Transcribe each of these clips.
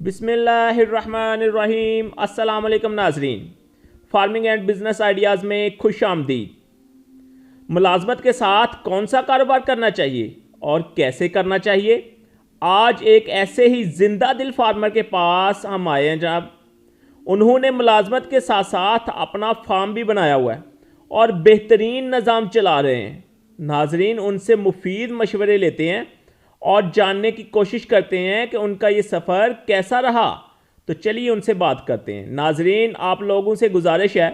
बिस्मिल्लाहिर्रहमानिर्रहीम। अस्सलाम वालेकुम नाजरीन, फार्मिंग एंड बिजनेस आइडियाज़ में खुश आमदीद। मुलाजमत के साथ कौन सा कारोबार करना चाहिए और कैसे करना चाहिए, आज एक ऐसे ही जिंदा दिल फार्मर के पास हम आए हैं जनाब। उन्होंने मुलाजमत के साथ साथ अपना फार्म भी बनाया हुआ है और बेहतरीन निज़ाम चला रहे हैं। नाजरीन, उनसे मुफीद मशवरे लेते हैं और जानने की कोशिश करते हैं कि उनका ये सफ़र कैसा रहा। तो चलिए उनसे बात करते हैं। नाजरीन, आप लोगों से गुजारिश है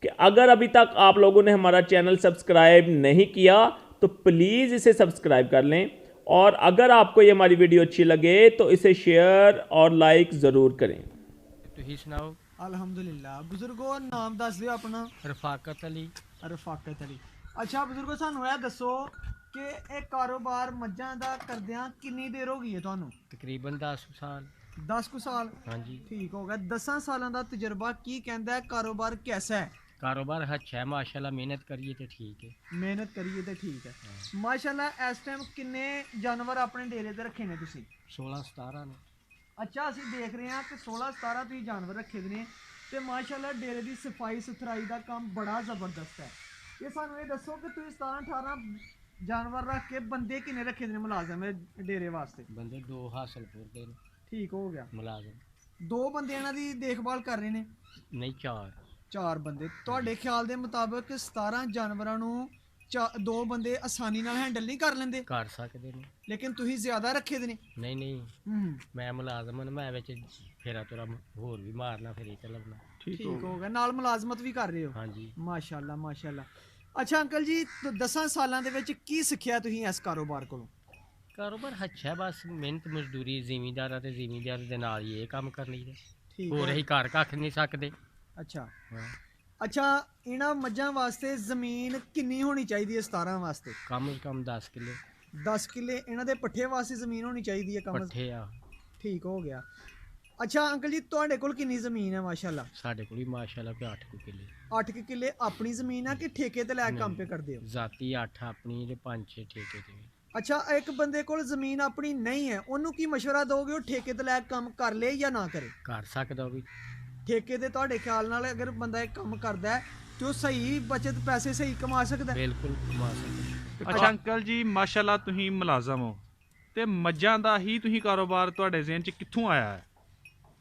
कि अगर अभी तक आप लोगों ने हमारा चैनल सब्सक्राइब नहीं किया तो प्लीज़ इसे सब्सक्राइब कर लें, और अगर आपको ये हमारी वीडियो अच्छी लगे तो इसे शेयर और लाइक ज़रूर करें। तुसीं सुनाओ। अलहमदुलिल्लाह। बुजुर्गो नाम दस दिओ अपना। रफाकत अली। रफाकत अली। अच्छा बुजुर्गो, सानू यह दसो कि ਇਹ ਕਾਰੋਬਾਰ ਮੱਝਾਂ ਦਾ ਕਰਦਿਆਂ ਕਿੰਨੀ ਦੇਰ ਹੋ ਗਈ ਹੈ ਤੁਹਾਨੂੰ? तकरीबन 10 साल। 10 ਕੁ ਸਾਲ। हाँ जी। ਠੀਕ ਹੋ ਗਿਆ। 10 ਸਾਲਾਂ ਦਾ ਤਜਰਬਾ ਕੀ ਕਹਿੰਦਾ ਹੈ ਕਾਰੋਬਾਰ ਕੈਸਾ ਹੈ? कारोबार अच्छा है माशाल्लाह, मेहनत करिए तो ठीक है। ਮਿਹਨਤ ਕਰੀਏ ਤੇ ਠੀਕ ਹੈ। ਮਾਸ਼ਾਅੱਲਾ। ਇਸ ਟਾਈਮ ਕਿੰਨੇ ਜਾਨਵਰ ਆਪਣੇ ਡੇਰੇ ਤੇ ਰੱਖੇ ਨੇ ਤੁਸੀਂ? 16-17 ने। ਅੱਛਾ, ਅਸੀਂ ਦੇਖ ਰਹੇ ਹਾਂ ਕਿ 16-17 ਤੁਸੀਂ ਜਾਨਵਰ ਰੱਖੇ ਨੇ ਤੇ ਮਾਸ਼ਾਅੱਲਾ ਡੇਰੇ ਦੀ ਸਫਾਈ ਸੁਥਰਾਈ ਦਾ ਕੰਮ ਬੜਾ ਜ਼ਬਰਦਸਤ ਹੈ। ਇਹ ਸਾਨੂੰ ਇਹ ਦੱਸੋ ਕਿ ਤੁਸੀਂ 17-18 जानवर रख के बंदे किन्ने रखे ने मुलाजम डेरे वास्ते? बंदे 2 हासिलपुर दे ने। ठीक हो गया। मुलाजम 2 बंदे इन्हां दी देखभाल कर रहे ने? नहीं, 4 बंदे। तुहाडे ख्याल दे मुताबिक 17 जानवरां नूं 2 बंदे आसानी नाल हैंडल नहीं कर लेंदे? कर सकदे ने, लेकिन तुसीं ज़्यादा रखे दे ने? नहीं मैं मुलाजम हां, मैं विच फेरा तोरा होर भी मारना फिर इते लभना। ठीक हो गया। नाल मुलाजमत भी कर रहे हो? हाँ जी। माशाअल्लाह माशाअल्लाह। अच्छा अंकल जी, 10 सालां दे विच की सिੱਖਿਆ ਤੁਸੀਂ ਇਸ ਕਾਰੋਬਾਰ ਕੋਲੋਂ? कारोबार अच्छा है, बस मेहनत मजदूरी जिमीदार ते जिमीदार दे नाल ही ये काम कर लईदा। ठीक होर ਅਸੀਂ ਘਰ ਕੱਖ ਨਹੀਂ ਸਕਦੇ। अच्छा हाँ। अच्छा, ਇਹਨਾਂ ਮੱਝਾਂ ਵਾਸਤੇ ਜ਼ਮੀਨ ਕਿੰਨੀ ਹੋਣੀ ਚਾਹੀਦੀ ਹੈ 17 ਵਾਸਤੇ? कम से कम 10 किले 10 ਕਿੱਲੇ। ਇਹਨਾਂ ਦੇ ਪੱਠੇ ਵਾਸਤੇ ਜ਼ਮੀਨ ਹੋਣੀ ਚਾਹੀਦੀ ਹੈ ਕਮ? पट्ठे आ। ਠੀਕ ਹੋ ਗਿਆ। ਅੱਛਾ ਅੰਕਲ ਜੀ, ਤੁਹਾਡੇ ਕੋਲ ਕਿੰਨੀ ਜ਼ਮੀਨ ਹੈ ਮਾਸ਼ਾਅੱਲਾ? ਸਾਡੇ ਕੋਲ ਹੀ ਮਾਸ਼ਾਅੱਲਾ 8 ਕਿਲੇ। 8 ਕਿੱਲੇ ਆਪਣੀ ਜ਼ਮੀਨ ਆ ਕਿ ਠੇਕੇ ਤੇ ਲੈ ਕੇ ਕੰਮ ਪੇ ਕਰਦੇ ਹੋ? ਜ਼ਾਤੀ 8 ਆਪਣੀ ਤੇ 5-6 ਠੇਕੇ ਤੇ। ਅੱਛਾ, ਇੱਕ ਬੰਦੇ ਕੋਲ ਜ਼ਮੀਨ ਆਪਣੀ ਨਹੀਂ ਹੈ, ਉਹਨੂੰ ਕੀ ਮਸ਼ਵਰਾ ਦੋਗੇ ਉਹ ਠੇਕੇ ਤੇ ਲੈ ਕੇ ਕੰਮ ਕਰ ਲੇ ਜਾਂ ਨਾ ਕਰੇ? ਕਰ ਸਕਦਾ ਉਹ ਵੀ। ਠੇਕੇ ਤੇ ਤੁਹਾਡੇ ਖਿਆਲ ਨਾਲ ਅਗਰ ਬੰਦਾ ਇੱਕ ਕੰਮ ਕਰਦਾ ਹੈ ਤੇ ਉਹ ਸਹੀ ਬਚਤ ਪੈਸੇ ਸਹੀ ਕਮਾ ਸਕਦਾ? ਬਿਲਕੁਲ ਕਮਾ ਸਕਦਾ। ਅੱਛਾ ਅੰਕਲ ਜੀ, ਮਾਸ਼ਾਅੱਲਾ ਤੁਸੀਂ ਮੁਲਾਜ਼ਮ ਹੋ ਤੇ ਮੱਝਾਂ ਦਾ ਹੀ ਤੁਸੀਂ ਕਾਰੋਬਾਰ ਤੁਹਾਡੇ ਜ਼ਿਹਨ 'ਚ ਕਿੱਥੋਂ ਆਇਆ ਹੈ?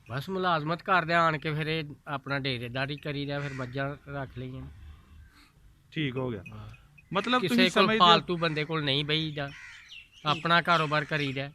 ਬਸ ਮੁਲਾਜ਼ਮਤ ਕਰਦੇ ਆਣ ਕੇ ਫਿਰ ਇਹ ਆਪਣਾ ਡੇਰੇਦਾਰੀ ਕਰੀ ਰਿਹਾ, ਫਿਰ ਮੱਝਾਂ ਰੱਖ ਲਈਆਂ। ਠੀਕ ਹੋ ਗਿਆ। ਮਤਲਬ ਕਿਸੇ ਤੁਸੀਂ ਕੋਲ ਸਮਝਦੇ ਫਾਲਤੂ ਬੰਦੇ ਕੋਲ ਨਹੀਂ ਬਈਦਾ, ਆਪਣਾ ਕਾਰੋਬਾਰ ਕਰੀਦਾ।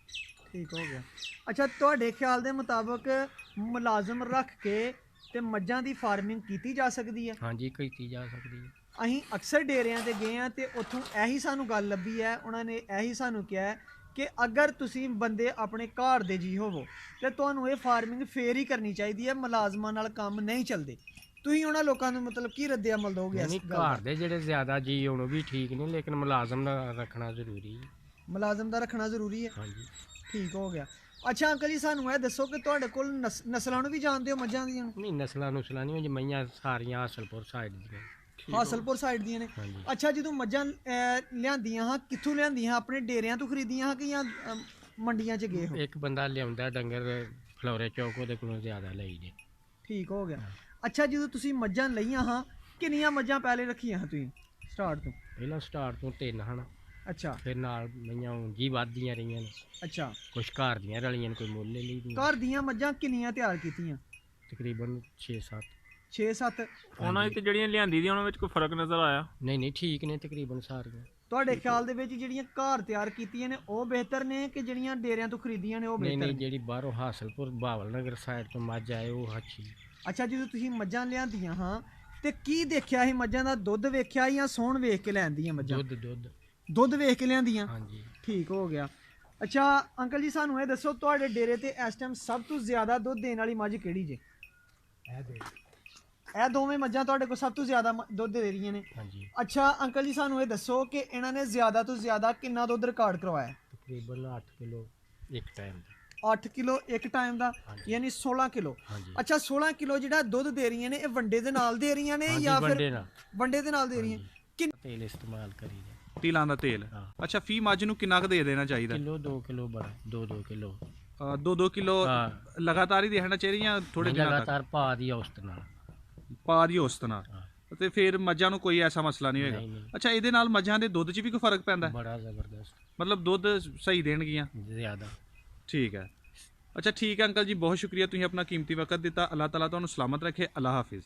ਠੀਕ ਹੋ ਗਿਆ। ਅੱਛਾ, ਤੁਹਾਡੇ ਖਿਆਲ ਦੇ ਮੁਤਾਬਕ ਮੁਲਾਜ਼ਮ ਰੱਖ ਕੇ ਤੇ ਮੱਝਾਂ ਦੀ ਫਾਰਮਿੰਗ ਕੀਤੀ ਜਾ ਸਕਦੀ ਹੈ? ਹਾਂਜੀ, ਕੀਤੀ ਜਾ ਸਕਦੀ ਹੈ। ਅਸੀਂ ਅਕਸਰ ਡੇਰਿਆਂ ਤੇ ਗਏ ਹਾਂ ਤੇ ਉੱਥੋਂ ਇਹੀ ਸਾਨੂੰ ਗੱਲ ਲੱਭੀ ਹੈ। ਉਹਨਾਂ ਨੇ ਇਹੀ ਸਾਨੂੰ ਕਿਹਾ ਹੈ ਕਿ ਅਗਰ ਤੁਸੀਂ ਬੰਦੇ ਆਪਣੇ ਘਰ ਦੇ ਜੀ ਹੋਵੋ ਤੇ ਤੁਹਾਨੂੰ ਇਹ ਫਾਰਮਿੰਗ ਫੇਰ ਹੀ ਕਰਨੀ ਚਾਹੀਦੀ ਹੈ, ਮੁਲਾਜ਼ਮਾਂ ਨਾਲ ਕੰਮ ਨਹੀਂ ਚੱਲਦੇ। ਤੁਸੀਂ ਉਹਨਾਂ ਲੋਕਾਂ ਨੂੰ ਮਤਲਬ ਕੀ ਰੱਦੇ ਅਮਲ ਦੋਗੇ ਇਸ ਨਹੀਂ, ਗੱਲ ਦਾ? ਘਰ ਦੇ ਜਿਹੜੇ ਜ਼ਿਆਦਾ ਜੀ ਹੋਣ ਉਹ ਵੀ ਠੀਕ ਨਹੀਂ, ਲੇਕਿਨ ਮੁਲਾਜ਼ਮ ਦਾ ਰੱਖਣਾ ਜ਼ਰੂਰੀ ਹੈ। ਮੁਲਾਜ਼ਮ ਦਾ ਰੱਖਣਾ ਜ਼ਰੂਰੀ ਹੈ। ਹਾਂਜੀ। ਠੀਕ ਹੋ ਗਿਆ। ਅੱਛਾ ਅੰਕਲ ਜੀ, ਸਾਨੂੰ ਇਹ ਦੱਸੋ ਕਿ ਤੁਹਾਡੇ ਕੋਲ ਨਸਲਾਂ ਨੂੰ ਵੀ ਜਾਣਦੇ ਹੋ ਮੱਝਾਂ ਦੀਆਂ? ਨਹੀਂ, ਨਸਲਾਂ ਨੁਸਲਾਂ ਨਹੀਂ, ਮਈਆਂ ਸਾਰੀਆਂ ਹਾਸਲਪੁਰ ਸਾਈਡ ਦੀਆਂ। ਹਾਸਲਪੁਰ ਸਾਈਡ ਦੀਆਂ ਨੇ? ਹਾਂਜੀ। ਅੱਛਾ, ਜਦੋਂ ਮੱਝਾਂ ਲਿਆਂਦੀਆਂ ਹਾਂ ਕਿੱਥੋਂ ਲਿਆਂਦੀਆਂ? ਆਪਣੇ ਡੇਰਿਆਂ ਤੋਂ ਖਰੀਦੀਆਂ ਹਾਂ ਕਿ ਜਾਂ ਮੰਡੀਆਂ 'ਚ ਗਏ ਹੋ? ਇੱਕ ਬੰਦਾ ਲਿਆਉਂਦਾ ਡੰਗਰ ਫਲੋਰੇ ਚੌਕ, ਉਹਦੇ ਕੋਲੋਂ ਜ਼ਿਆਦਾ ਲਈਦੇ। ਠੀਕ ਹੋ ਗਿਆ। ਅੱਛਾ, ਜਦੋਂ ਤੁਸੀਂ ਮੱਝਾਂ ਲਈਆਂ ਹਾਂ ਕਿੰਨੀਆਂ ਮੱਝਾਂ ਪਹਿਲੇ ਰੱਖੀਆਂ ਹਾਂ ਤੁਸੀਂ ਸਟਾਰਟ ਤੋਂ? ਪਹਿਲਾਂ ਸਟਾਰਟ ਤੋਂ 3 ਹਨ। ਅੱਛਾ। ਫਿਰ ਨਾਲ ਮਈਆਂ ਉਂਝ ਵੱਧਦੀਆਂ ਰਹੀਆਂ ਨੇ। ਅੱਛਾ, ਕੁਛ ਘਰ ਦੀਆਂ ਰਲੀਆਂ ਨੇ, ਕੋਈ ਮੁੱਲ ਲੈ ਲਈ। ਘਰ ਦੀਆਂ ਮੱਝਾਂ ਕਿੰਨੀਆਂ ਤਿਆਰ ਕੀਤੀਆਂ? ਤਕਰੀਬਨ 6-7। 6-7। ਉਹਨਾਂ ਵਿੱਚ ਜਿਹੜੀਆਂ ਲਿਆਂਦੀ ਦੀਆਂ ਉਹਨਾਂ ਵਿੱਚ ਕੋਈ ਫਰਕ ਨਜ਼ਰ ਆਇਆ? ਨਹੀਂ ਠੀਕ ਨੇ ਤਕਰੀਬਨ ਸਾਰੀਆਂ। ਤੁਹਾਡੇ ਖਿਆਲ ਦੇ ਵਿੱਚ ਜਿਹੜੀਆਂ ਘਰ ਤਿਆਰ ਕੀਤੀਆਂ ਨੇ ਉਹ ਬਿਹਤਰ ਨੇ ਕਿ ਜਿਹੜੀਆਂ ਡੇਰਿਆਂ ਤੋਂ ਖਰੀਦੀਆਂ ਨੇ ਉਹ ਬਿਹਤਰ ਨਹੀਂ, ਨੇ? ਜਿਹੜੀ ਬਾਹਰੋਂ ਹਾਸਲਪੁਰ ਬਾਵਲ ਨਗਰ ਸਾਈਡ ਤੋਂ ਮੱਝ ਆਏ ਉਹ ਅੱਛੀ। ਅੱਛਾ, ਜਦੋਂ ਤੁਸੀਂ ਮੱਝਾਂ ਲਿਆਂਦੀਆਂ ਹਾਂ ਤੇ ਕੀ ਦੇਖਿਆ ਸੀ? ਮੱਝਾਂ ਦਾ ਦੁੱਧ ਵੇਖਿਆ ਜਾਂ ਸੋਹਣ ਵੇਖ ਕੇ ਲੈਂਦੀਆਂ ਮੱਝਾਂ? ਦੁੱਧ ਵੇਖ ਕੇ ਲਿਆਂਦੀਆਂ? ਹਾਂਜੀ। ਠੀਕ ਹੋ ਗਿਆ। ਅੱਛਾ ਅੰਕਲ ਜੀ, ਸਾਨੂੰ ਇਹ ਦੱਸੋ ਤੁਹਾਡੇ ਡੇਰੇ ਤੇ ਇਸ ਟਾਈਮ ਸਭ ਤੋਂ ਜ਼ਿਆਦਾ ਦੁੱਧ ਦੇਣ ਵਾਲੀ ਮੱਝ ਕਿਹੜੀ ਜੇ? ਇਹ ਦੋਵੇਂ ਮੱਝਾਂ ਤੁਹਾਡੇ ਕੋਲ ਸਭ ਤੋਂ ਜ਼ਿਆਦਾ ਦੁੱਧ ਦੇ ਰਹੀਆਂ ਨੇ? ਹਾਂਜੀ। ਅੱਛਾ ਅੰਕਲ ਜੀ, ਸਾਨੂੰ ਇਹ ਦੱਸੋ ਕਿ ਇਹਨਾਂ ਨੇ ਜ਼ਿਆਦਾ ਤੋਂ ਜ਼ਿਆਦਾ ਕਿੰਨਾ ਦੁੱਧ ਰਿਕਾਰਡ ਕਰਵਾਇਆ? ਤਕਰੀਬਨ 8 ਕਿਲੋ ਇੱਕ ਟਾਈਮ ਦਾ। 8 ਕਿਲੋ ਇੱਕ ਟਾਈਮ ਦਾ, ਯਾਨੀ 16 ਕਿਲੋ। ਅੱਛਾ, 16 ਕਿਲੋ ਜਿਹੜਾ ਦੁੱਧ ਦੇ ਰਹੀਆਂ ਨੇ ਇਹ ਵੰਡੇ ਦੇ ਨਾਲ ਦੇ ਰਹੀਆਂ ਨੇ ਜਾਂ ਫਿਰ ਵੰਡੇ ਦੇ ਨਾਲ ਦੇ ਰਹੀਆਂ? ਤੇਲ ਇਸਤੇਮਾਲ ਕਰੀਦਾ। ਤਿਲਾਂ ਦਾ ਤੇਲ। ਅੱਛਾ, ਫੀ ਮੱਝ ਨੂੰ ਕਿੰਨਾ ਕੁ ਦੇ ਦੇਣਾ ਚਾਹੀਦਾ? ਕਿਲੋ 2 ਕਿਲੋ ਬੜਾ, 2 ਕਿਲੋ 2-2 ਕਿਲੋ ਹਾਂ। ਲਗਾਤਾਰ ਹੀ ਦੇਣਾ ਚਾਹੀਦਾ ਜਾਂ ਥੋੜੇ ਦਿਨਾਂ ਤੱਕ? ਲਗਾਤਾਰ ਭਾਅ ਦੀ ਔਸਤ ਨਾਲ। ਪਾ ਦੀ ਔਸਤ ਨਾਲ। ਹਾਂ। ਤੇ ਫਿਰ ਮੱਝਾਂ ਨੂੰ ਕੋਈ ਐਸਾ ਮਸਲਾ ਨਹੀਂ ਹੋਏਗਾ। ਨਹੀਂ ਨਹੀਂ, ਅੱਛਾ, ਇਹਦੇ ਨਾਲ ਮੱਝਾਂ ਦੇ ਦੁੱਧ 'ਚ ਵੀ ਕੋਈ ਫਰਕ ਪੈਂਦਾ ਹੈ? ਬੜਾ ਜ਼ਬਰਦਸਤ, ਮਤਲਬ ਦੁੱਧ ਸਹੀ ਦੇਣਗੀਆਂ? ਜ਼ਿਆਦਾ। ਠੀਕ ਹੈ। ਅੱਛਾ ਠੀਕ ਹੈ ਅੰਕਲ ਜੀ, ਬਹੁਤ ਸ਼ੁਕਰੀਆ, ਤੁਸੀਂ ਆਪਣਾ ਕੀਮਤੀ ਵਕਤ ਦਿੱਤਾ। ਅੱਲਾਹ ਤਾਲਾ ਤੁਹਾਨੂੰ ਸਲਾਮਤ ਰੱਖੇ। ਅੱਲਾਹ ਹਾਫਿਜ਼।